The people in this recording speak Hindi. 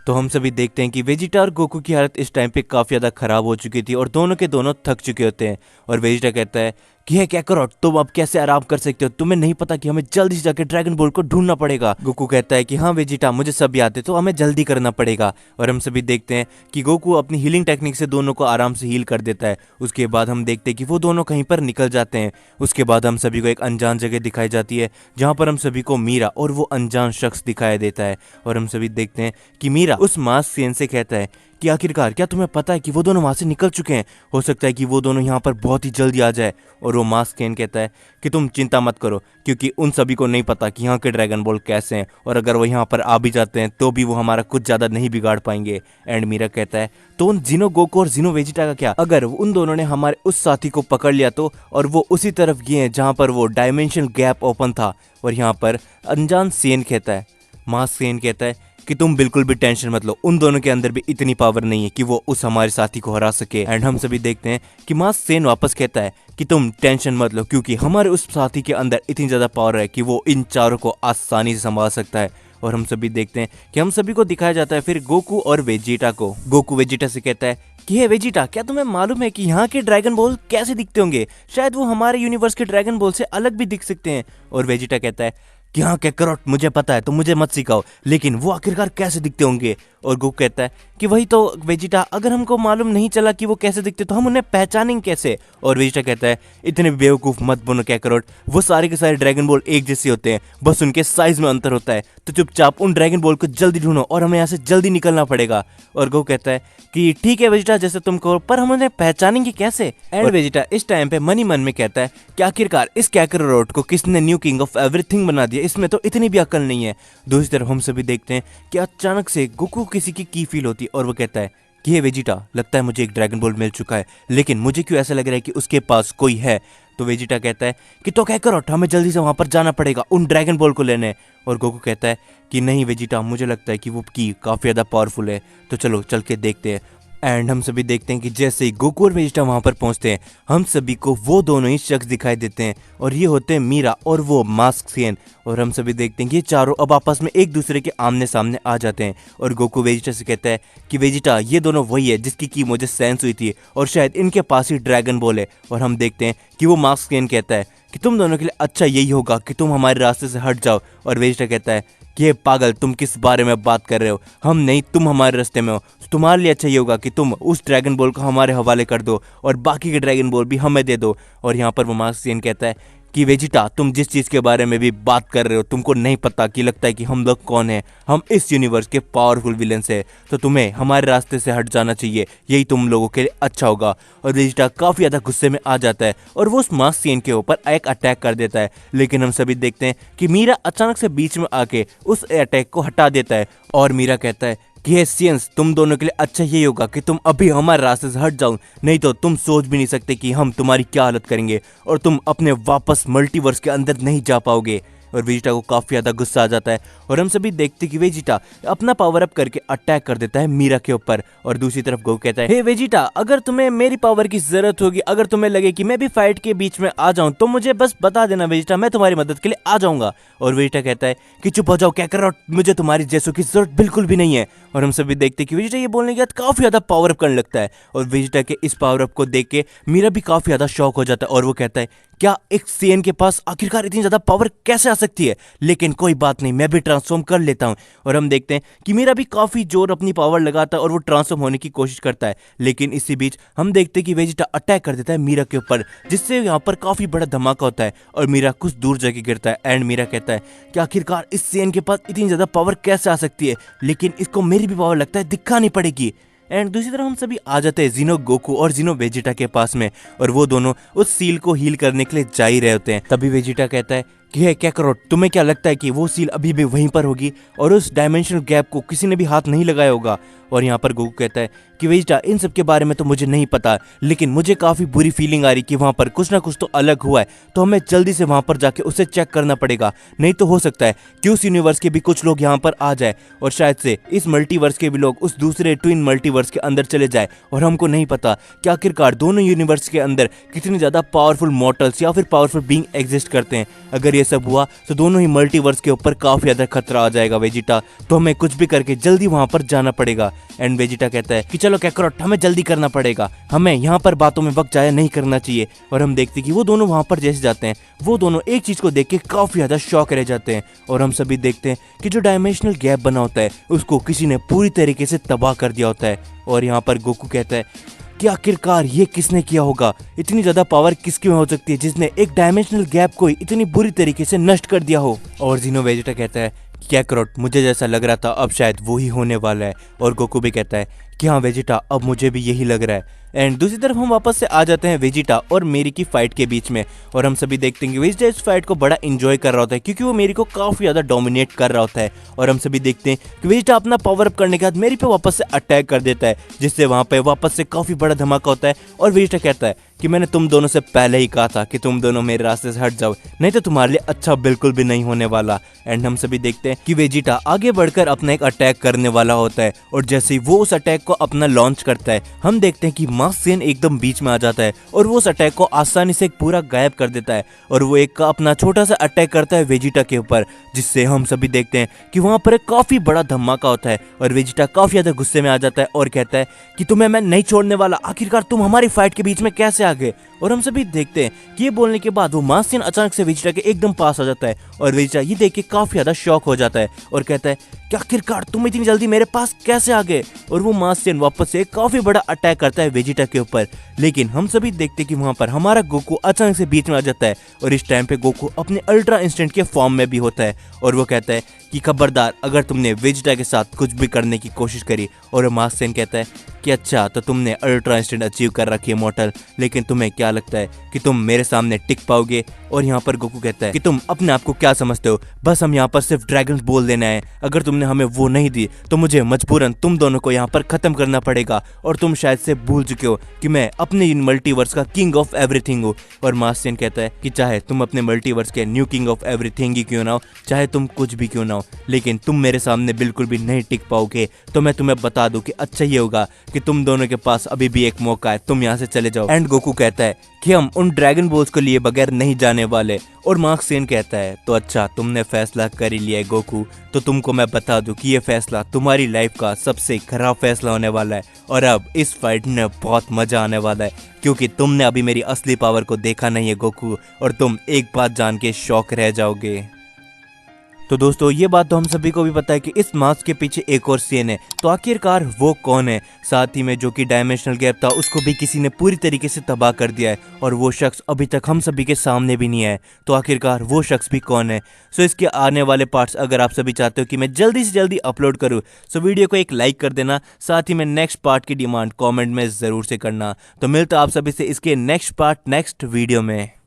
तो हम सभी देखते हैं कि वेजिटा और गोकू की हालत इस टाइम पे काफ़ी ज़्यादा ख़राब हो चुकी थी और दोनों के दोनों थक चुके होते हैं। और वेजिटा कहता है कि है क्या करो, तुम अब कैसे आराम कर सकते हो, तुम्हें नहीं पता कि हमें जल्दी से जाकर ड्रैगन बॉल को ढूंढना पड़ेगा। गोकू कहता है कि हाँ वेजिटा, मुझे सब याद है, तो हमें जल्दी करना पड़ेगा। और हम सभी देखते हैं कि गोकू अपनी हीलिंग टेक्निक से दोनों को आराम से हील कर देता है। उसके बाद हम देखते हैं कि वो दोनों कहीं पर निकल जाते हैं। उसके बाद हम सभी को एक अनजान जगह दिखाई जाती है जहाँ पर हम सभी को मीरा और वो अनजान शख्स दिखाई देता है। और हम सभी देखते हैं कि मीरा उस मास्क सेन से कहता है कि आखिरकार क्या तुम्हें पता है कि वो दोनों वहां से निकल चुके हैं, हो सकता है कि वो दोनों यहाँ पर बहुत ही जल्दी आ जाए। और वो मास्क सेन कहता है कि तुम चिंता मत करो, क्योंकि उन सभी को नहीं पता कि यहाँ के ड्रैगन बॉल कैसे हैं, और अगर वो यहाँ पर आ भी जाते हैं तो भी वो हमारा कुछ ज़्यादा नहीं बिगाड़ पाएंगे। एंड मीरा कहता है तो उन जिनो गोकू और जिनो वेजिटा का क्या, अगर उन दोनों ने हमारे उस साथी को पकड़ लिया तो, और वो उसी तरफ गए हैं जहाँ पर वो डायमेंशन गैप ओपन था। और यहाँ पर अनजान सेन कहता है, मास्क सेन कहता है कि तुम बिल्कुल भी टेंशन मत लो, उन दोनों के अंदर भी इतनी पावर नहीं है कि वो उस हमारे साथी को हरा सके। एंड हम सभी देखते हैं कि मास्क सेन वापस कहता है कि तुम टेंशन मत लो, क्योंकि हमारे उस साथी के अंदर इतनी ज़्यादा पावर है कि वो इन चारों को आसानी से संभाल सकता है। और हम सभी देखते हैं कि हम सभी को दिखाया जाता है फिर गोकू और वेजिटा को। गोकू वेजिटा से कहता है कि हे वेजिटा, क्या तुम्हें मालूम है कि यहाँ के ड्रैगन बॉल कैसे दिखते होंगे, शायद वो हमारे यूनिवर्स के ड्रैगन बॉल से अलग भी दिख सकते हैं। और वेजिटा कहता है कि हाँ कैकरोट, मुझे पता है, तो मुझे मत सिखाओ, लेकिन वो आखिरकार कैसे दिखते होंगे। और गोकू कहता है कि वही तो वेजिटा, अगर हमको मालूम नहीं चला कि वो कैसे दिखते तो हम उन्हें पहचानेंगे कैसे। और वेजिटा कहता है इतने बेवकूफ मत बनो कैकरोट, वो सारे के सारे ड्रैगन बॉल एक जैसे होते हैं, बस उनके साइज में अंतर होता है, तो चुपचाप उन ड्रैगन बॉल को जल्दी ढूंढो और हमें यहाँ से जल्दी निकलना पड़ेगा। और गोकू कहता है कि ठीक है वेजिटा, जैसे तुम कहो, पर हम उन्हें पहचानेंगे कैसे। एंड वेजिटा इस टाइम पे मन ही मन में कहता है कि आखिरकार इस कैकरोट को किसने न्यू किंग ऑफ एवरीथिंग बना दिया, इसमें तो इतनी भी अकल नहीं है। दूसरी तरफ हम सभी देखते हैं कि अचानक से गोकू किसी की फील होती है और वो कहता है कि ये वेजिटा, लगता है मुझे एक ड्रैगन बॉल मिल चुका है, लेकिन मुझे क्यों ऐसा लग रहा है कि उसके पास कोई है। तो वेजिटा कहता है कि तो क्या करो, हमें जल्दी से वहां पर जाना पड़ेगा उन ड्रैगन बॉल को लेने। और गोकू कहता है कि नहीं वेजिटा, मुझे लगता है कि वो की काफी ज्यादा पावरफुल है, तो चलो चल के देखते हैं। एंड हम सभी देखते हैं कि जैसे ही गोकू और वेजिटा वहां पर पहुंचते हैं, हम सभी को वो दोनों ही शख्स दिखाई देते हैं, और ये होते हैं मीरा और वो मास्क सेन। और हम सभी देखते हैं कि ये चारों अब आपस में एक दूसरे के आमने सामने आ जाते हैं। और गोकू वेजिटा से कहता है कि वेजिटा, ये दोनों वही है जिसकी की मुझे सेंस हुई थी, और शायद इनके पास ही ड्रैगन बॉल है। और हम देखते हैं कि वो मास्क सेन कहता है कि तुम दोनों के लिए अच्छा यही होगा कि तुम हमारे रास्ते से हट जाओ। और वेजिटा कहता है कि ये पागल, तुम किस बारे में बात कर रहे हो, हम नहीं, तुम हमारे रास्ते में हो, तुम्हारे लिए अच्छा ये होगा कि तुम उस ड्रैगन बॉल को हमारे हवाले कर दो और बाकी के ड्रैगन बॉल भी हमें दे दो। और यहाँ पर वो मास्क सेन कहता है कि वेजिटा, तुम जिस चीज़ के बारे में भी बात कर रहे हो तुमको नहीं पता कि लगता है कि हम लोग कौन हैं, हम इस यूनिवर्स के पावरफुल विलेंस हैं, तो तुम्हें हमारे रास्ते से हट जाना चाहिए, यही तुम लोगों के लिए अच्छा होगा। और वेजिटा काफ़ी ज़्यादा गुस्से में आ जाता है और वो उस मास्क सेन के ऊपर एक अटैक कर देता है। लेकिन हम सभी देखते हैं कि मीरा अचानक से बीच में आके उस अटैक को हटा देता है। और मीरा कहता है कि हे सियंस, तुम दोनों के लिए अच्छा यही होगा कि तुम अभी हमारे रास्ते से हट जाओ, नहीं तो तुम सोच भी नहीं सकते कि हम तुम्हारी क्या हालत करेंगे, और तुम अपने वापस मल्टीवर्स के अंदर नहीं जा पाओगे। और वेजिटा को काफ़ी ज़्यादा गुस्सा आ जाता है और हम सभी देखते कि वेजिटा अपना पावर अप करके अटैक कर देता है मीरा के ऊपर। और दूसरी तरफ गोकू कहता है हे वेजिटा, अगर तुम्हें मेरी पावर की जरूरत होगी, अगर तुम्हें लगे कि मैं भी फाइट के बीच में आ जाऊं, तो मुझे बस बता देना वेजिटा, मैं तुम्हारी मदद के लिए आ जाऊंगा। और वेजिटा कहता है कि चुप हो जाओ कैकरोट, मुझे तुम्हारी जैसों की जरूरत बिल्कुल भी नहीं है। और हम सभी देखते कि वेजिटा ये बोलने के बाद काफ़ी ज़्यादा पावर अप करने लगता है। और वेजिटा के इस पावर अप को देख के मीरा भी काफ़ी ज़्यादा शॉक हो जाता है और वो कहता है क्या एक सेन के पास आखिरकार इतनी ज़्यादा पावर कैसे आ सकती है, लेकिन कोई बात नहीं, मैं भी ट्रांसफॉर्म कर लेता हूँ। और हम देखते हैं कि मीरा भी काफ़ी जोर अपनी पावर लगाता है और वो ट्रांसफॉर्म होने की कोशिश करता है। लेकिन इसी बीच हम देखते हैं कि वेजिटा अटैक कर देता है मीरा के ऊपर, जिससे यहाँ पर काफ़ी बड़ा धमाका होता है और मीरा कुछ दूर जाके गिरता है। एंड मीरा कहता है कि आखिरकार इस सेन के पास इतनी ज़्यादा पावर कैसे आ सकती है, लेकिन इसको मेरी भी पावर लगता है दिखानी पड़ेगी। एंड दूसरी तरफ हम सभी आ जाते हैं जिनो गोकू और जिनो वेजिटा के पास में, और वो दोनों उस सील को हील करने के लिए जा ही रहे होते हैं। तभी वेजिटा कहता है कि है क्या करो, तुम्हें क्या लगता है कि वो सील अभी भी वहीं पर होगी और उस डायमेंशनल गैप को किसी ने भी हाथ नहीं लगाया होगा। और यहाँ पर गोकू कहता है कि वेजिटा, इन सब के बारे में तो मुझे नहीं पता, लेकिन मुझे काफ़ी बुरी फीलिंग आ रही कि वहाँ पर कुछ ना कुछ तो अलग हुआ है, तो हमें जल्दी से वहाँ पर जाके उसे चेक करना पड़ेगा, नहीं तो हो सकता है कि उस यूनिवर्स के भी कुछ लोग यहाँ पर आ जाए और शायद से इस मल्टीवर्स के भी लोग उस दूसरे ट्विन मल्टीवर्स के अंदर चले जाए, और हमको नहीं पता कि आखिरकार दोनों यूनिवर्स के अंदर कितने ज़्यादा पावरफुल मॉर्टल्स या फिर पावरफुल बीइंग एग्जिस्ट करते हैं। अगर ये ये सब हुआ तो दोनों ही मल्टीवर्स के ऊपर काफी ज्यादा खतरा आ जाएगा वेजिटा, तो हमें कुछ भी करके जल्दी वहां पर जाना पड़ेगा। एंड वेजिटा कहता है कि चलो कैकरोट हमें जल्दी करना पड़ेगा, हमें यहाँ पर बातों में वक्त जाया नहीं करना चाहिए। और हम देखते कि वो दोनों वहां पर जैसे जाते हैं वो दोनों एक चीज को देख के काफी ज्यादा शॉक रह जाते हैं। और हम सभी देखते हैं कि जो डायमेंशनल गैप बना होता है उसको किसी ने पूरी तरीके से तबाह कर दिया होता है। और यहाँ पर गोकू कहता है कि आखिरकार ये किसने किया होगा, इतनी ज्यादा पावर किसकी में हो सकती है जिसने एक डायमेंशनल गैप को इतनी बुरी तरीके से नष्ट कर दिया हो। और जीनो वेजिटा कहता है कैकरोट मुझे जैसा लग रहा था अब शायद वो ही होने वाला है। और गोकू भी कहता है कि हाँ वेजिटा अब मुझे भी यही लग रहा है। एंड दूसरी तरफ हम वापस से आ जाते हैं वेजिटा और मेरी की फाइट के बीच में। और हम सभी देखते हैं कि वेजिटा इस फाइट को बड़ा एंजॉय कर रहा होता है क्योंकि वो मेरी को काफी ज्यादा डोमिनेट कर रहा होता है। और हम सभी देखते हैं कि वेजिटा अपना पावर अप करने के बाद मेरी पे वापस से अटैक कर देता है जिससे वहां पे वापस से काफी बड़ा धमाका होता है। और वेजिटा कहता है कि मैंने तुम दोनों से पहले ही कहा था कि तुम दोनों मेरे रास्ते से हट जाओ, नहीं तो तुम्हारे लिए अच्छा बिल्कुल भी नहीं होने वाला। एंड हम सभी देखते हैं कि वेजिटा आगे बढ़कर अपना एक अटैक करने वाला होता है। और जैसे ही वो उस अटैक को अपना लॉन्च करता है हम देखते हैं कि मास्क एकदम बीच में आ जाता है और वो उस अटैक को आसानी से पूरा गायब कर देता है। और वो एक अपना छोटा सा अटैक करता है वेजिटा के ऊपर जिससे हम सभी देखते हैं कि वहां पर एक काफी बड़ा धमाका होता है। और वेजिटा काफी ज्यादा गुस्से में आ जाता है और कहता है कि तुम्हें मैं नहीं छोड़ने वाला, आखिरकार तुम हमारी फाइट के बीच में कैसे आ गए। और हम सभी देखते हैं कि ये बोलने के बाद वो मास्क अचानक से वेजिटा के एकदम पास आ जाता है। और वेजिटा ये देख के काफी ज्यादा शॉक हो जाता है और कहता है कि आखिरकार तुम इतनी जल्दी मेरे पास कैसे आ गए। और वो मास्क वापस से काफी बड़ा अटैक करता है वेजिटा के ऊपर। लेकिन हम सभी देखते कि वहां पर हमारा गोकू अचानक से बीच में आ जाता है और इस टाइम पे गोकू अपने अल्ट्रा इंस्टेंट के फॉर्म में भी होता है। और वो कहता है कि खबरदार अगर तुमने वेजिटा के साथ कुछ भी करने की कोशिश करी। और मास्क कहता है कि अच्छा तो तुमने अल्ट्रा इंस्टेंट अचीव कर रखी है मॉर्टल, लेकिन तुम्हें क्या लगता है कि तुम मेरे सामने टिक पाओगे। और यहाँ पर गोकू कहता है कि तुम अपने आप को क्या समझते हो, बस हम यहाँ पर सिर्फ ड्रैगन बोल देना है, अगर तुमने हमें वो नहीं दी तो मुझे मजबूरन तुम दोनों को यहाँ पर खत्म करना पड़ेगा। और तुम शायद से भूल चुके हो कि मैं अपने इन मल्टीवर्स का किंग ऑफ एवरीथिंग हूँ। और मास्क कहता है कि चाहे तुम अपने मल्टीवर्स के new king of everything he क्यों ना हो, चाहे तुम कुछ भी क्यों ना हो, लेकिन तुम मेरे सामने बिल्कुल भी नहीं टिक पाओगे। तो मैं तुम्हें बता दूं कि अच्छा ये होगा कि तुम दोनों के पास अभी भी एक मौका है, तुम यहाँ से चले जाओ। एंड गोकू कहता है कि हम उन ड्रैगन बॉल्स को लिए बगैर नहीं जाने वाले। और मार्क सेन कहता है तो अच्छा तुमने फैसला कर ही लिया है गोकू, तो तुमको मैं बता दूं कि ये फैसला तुम्हारी लाइफ का सबसे खराब फैसला होने वाला है। और अब इस फाइट में बहुत मजा आने वाला है क्योंकि तुमने अभी मेरी असली पावर को देखा नहीं है गोकू, और तुम एक बात जान के शॉक रह जाओगे। तो दोस्तों ये बात तो हम सभी को भी पता है कि इस मास्क के पीछे एक और सीन है, तो आखिरकार वो कौन है। साथ ही में जो कि डायमेंशनल गैप था उसको भी किसी ने पूरी तरीके से तबाह कर दिया है और वो शख्स अभी तक हम सभी के सामने भी नहीं आया, तो आखिरकार वो शख्स भी कौन है। सो इसके आने वाले पार्ट्स अगर आप सभी चाहते हो कि मैं जल्दी से जल्दी अपलोड करूँ सो वीडियो को एक लाइक कर देना, साथ ही में नेक्स्ट पार्ट की डिमांड कॉमेंट में ज़रूर से करना। तो मिलता आप सभी से इसके नेक्स्ट पार्ट नेक्स्ट वीडियो में।